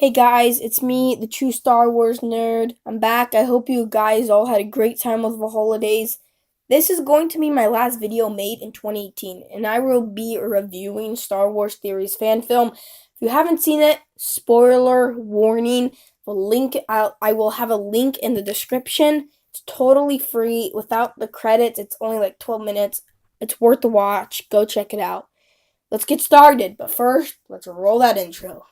Hey guys, it's me, the true Star Wars nerd. I'm back. I hope you guys all had a great time with the holidays. This is going to be my last video made in 2018, and I will be reviewing Star Wars Theories fan film. If you haven't seen it, spoiler warning. I will have a link in the description. It's totally free without the credits. It's only like 12 minutes. It's worth the watch. Go check it out. Let's get started, but first, let's roll that intro.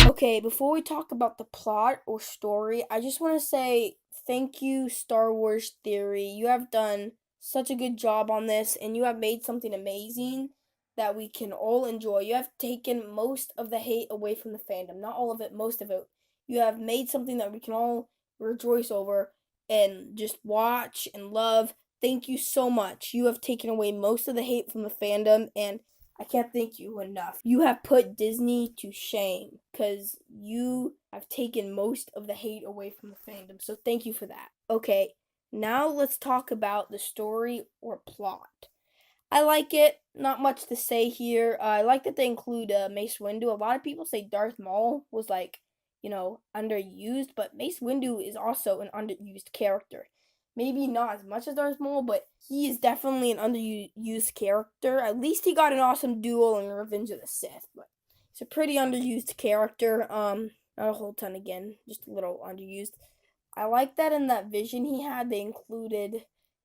Okay, before we talk about the plot or story, I just want to say thank you, Star Wars Theory. You have done such a good job on this, and you have made something amazing that we can all enjoy. You have taken most of the hate away from the fandom. Not all of it, most of it. You have made something that we can all rejoice over and just watch and love. Thank you so much. You have taken away most of the hate from the fandom, and I can't thank you enough. You have put Disney to shame because you have taken most of the hate away from the fandom. So thank you for that. Okay, now let's talk about the story or plot. I like it. Not much to say here. I like that they include Mace Windu. A lot of people say Darth Maul was underused, but Mace Windu is also an underused character. Maybe not as much as Darth Maul, but he is definitely an underused character. At least he got an awesome duel in Revenge of the Sith, but he's a pretty underused character. Not a whole ton again, just a little underused. I like that in that vision he had, they included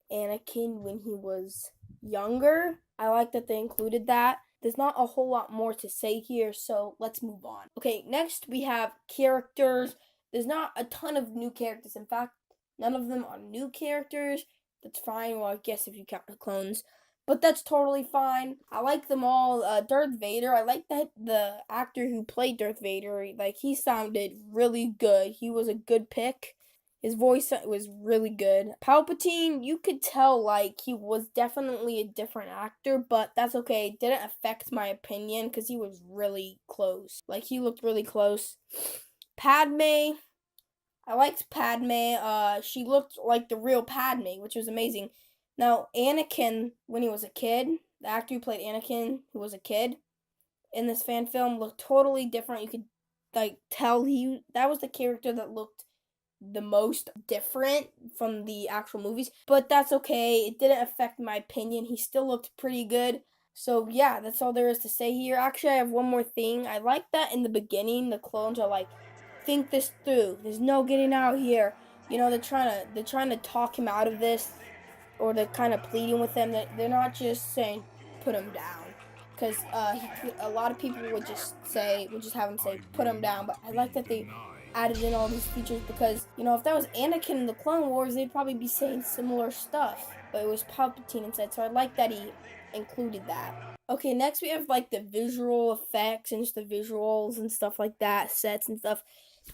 Anakin when he was younger. I like that they included that. There's not a whole lot more to say here, so let's move on. Okay, next we have characters. There's not a ton of new characters. In fact, none of them are new characters. That's fine. Well, I guess if you count the clones. But that's totally fine. I like them all. Darth Vader, I like that the actor who played Darth Vader, he sounded really good. He was a good pick. His voice was really good. Palpatine, you could tell, he was definitely a different actor, but that's okay. It didn't affect my opinion because he was really close. He looked really close. Padme, I liked Padme. She looked like the real Padme, which was amazing. Now, Anakin, when he was a kid, the actor who played Anakin, who was a kid, in this fan film, looked totally different. You could, tell that was the character that looked the most different from the actual movies, but that's okay. It didn't affect my opinion. He still looked pretty good. So yeah, that's all there is to say here. Actually, I have one more thing. I like that in the beginning the clones are like, think this through. There's no getting out here. They're trying to talk him out of this, or they're kind of pleading with him. They're not just saying put him down, because a lot of people would just have him say put him down. But I like that they added in all these features because if that was Anakin in the Clone Wars, they'd probably be saying similar stuff. But it was Palpatine instead, so I like that he included that. Okay, next we have the visual effects and just the visuals and stuff like that, sets and stuff.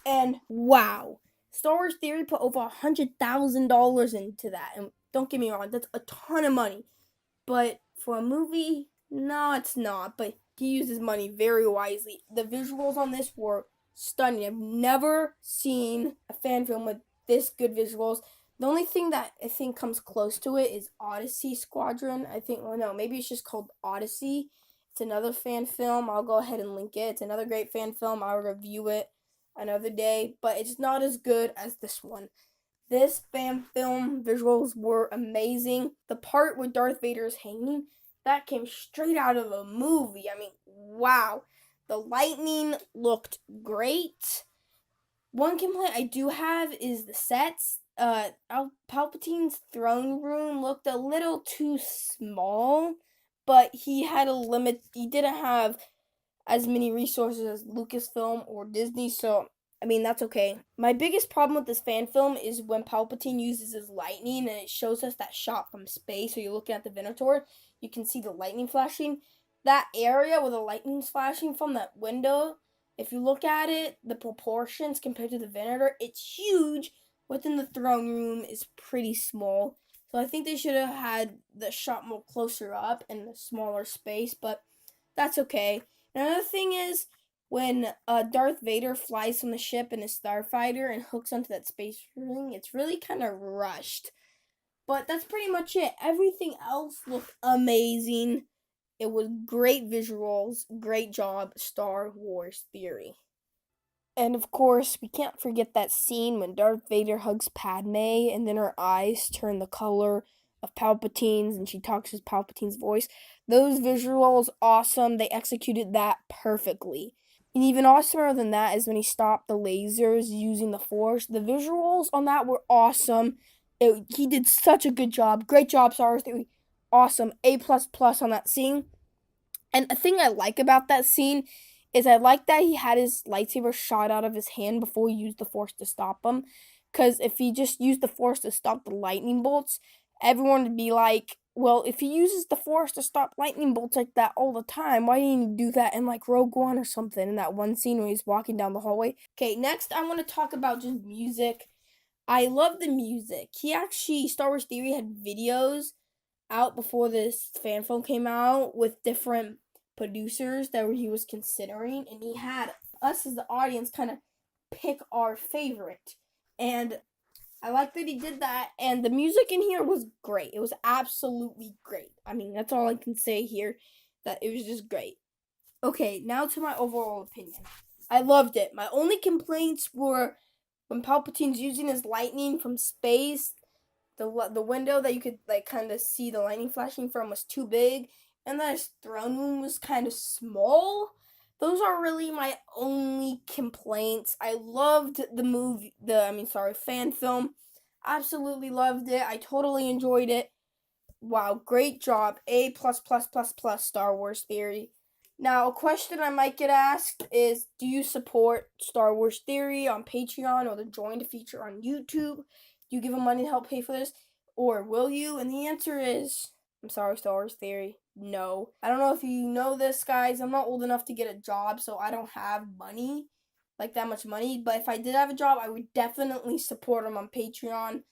And wow, Star Wars Theory put over $100,000 into that. And don't get me wrong, that's a ton of money. But for a movie, no, it's not. But he uses money very wisely. The visuals on this were stunning. I've never seen a fan film with this good visuals. The only thing that I think comes close to it is Odyssey Squadron. Maybe it's just called Odyssey. It's another fan film. I'll go ahead and link it. It's another great fan film. I'll review it another day, but it's not as good as this one. This fan film visuals were amazing. The part where Darth Vader is hanging, that came straight out of a movie. I mean, wow. The lightning looked great. One complaint I do have is the sets. Palpatine's throne room looked a little too small, but he had a limit. He didn't have as many resources as Lucasfilm or Disney, so that's okay. My biggest problem with this fan film is when Palpatine uses his lightning and it shows us that shot from space. So you're looking at the Venator, you can see the lightning flashing. That area where the lightning's flashing from that window, if you look at it, the proportions compared to the Venator, it's huge. Within the throne room is pretty small. So I think they should have had the shot more closer up in a smaller space, but that's okay. Another thing is when Darth Vader flies from the ship in a starfighter and hooks onto that space ring, it's really kind of rushed. But that's pretty much it. Everything else looked amazing. It was great visuals, great job, Star Wars Theory. And of course, we can't forget that scene when Darth Vader hugs Padme and then her eyes turn the color of Palpatine's and she talks with Palpatine's voice. Those visuals, awesome. They executed that perfectly. And even awesomer than that is when he stopped the lasers using the Force. The visuals on that were awesome. He did such a good job. Great job, Star Wars Theory. Awesome. A++ on that scene. And a thing I like about that scene is I like that he had his lightsaber shot out of his hand before he used the Force to stop him. Because if he just used the Force to stop the lightning bolts, everyone would be like, well, if he uses the Force to stop lightning bolts like that all the time, why didn't he do that in like Rogue One or something in that one scene when he's walking down the hallway? Okay, next I want to talk about just music. I love the music. Star Wars Theory had videos out before this fan film came out with different producers that he was considering, and he had us as the audience kind of pick our favorite. And I like that he did that, and the music in here was great. It was absolutely great. I mean, that's all I can say here, that it was just great. Okay, now to my overall opinion. I loved it. My only complaints were when Palpatine's using his lightning from space, the window that you could like kind of see the lightning flashing from was too big, and then his throne room was kind of small. Those are really my only complaints. I loved fan film. Absolutely loved it. I totally enjoyed it. Wow, great job. A+++++ Star Wars Theory. Now, a question I might get asked is, do you support Star Wars Theory on Patreon or the Join to Feature on YouTube? Do you give them money to help pay for this? Or will you? And the answer is, I'm sorry, Star Wars Theory, no. I don't know if you know this, guys. I'm not old enough to get a job, so I don't have money, like that much money. But if I did have a job, I would definitely support him on Patreon.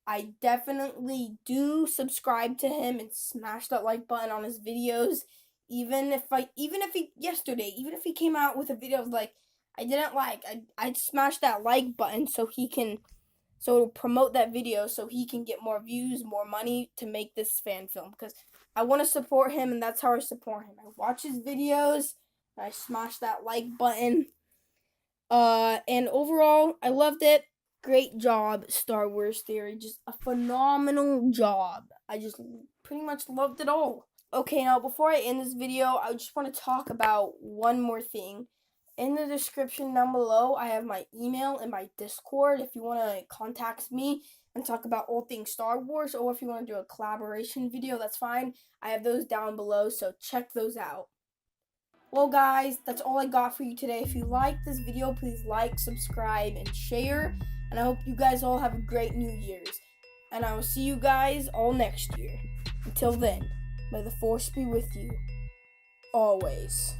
I definitely do subscribe to him and smash that like button on his videos. Even if he came out with a video like I didn't like, I'd smash that like button so it'll promote that video so he can get more views, more money to make this fan film, because I want to support him, and that's how I support him. I watch his videos, and I smash that like button. And overall, I loved it. Great job, Star Wars Theory. Just a phenomenal job. I just pretty much loved it all. Okay, now before I end this video, I just want to talk about one more thing. In the description down below, I have my email and my Discord if you want to contact me and talk about all things Star Wars, or if you want to do a collaboration video, that's fine. I have those down below, so check those out. Well, guys, that's all I got for you today. If you liked this video, please like, subscribe, and share. And I hope you guys all have a great New Year's. And I will see you guys all next year. Until then, may the Force be with you. Always.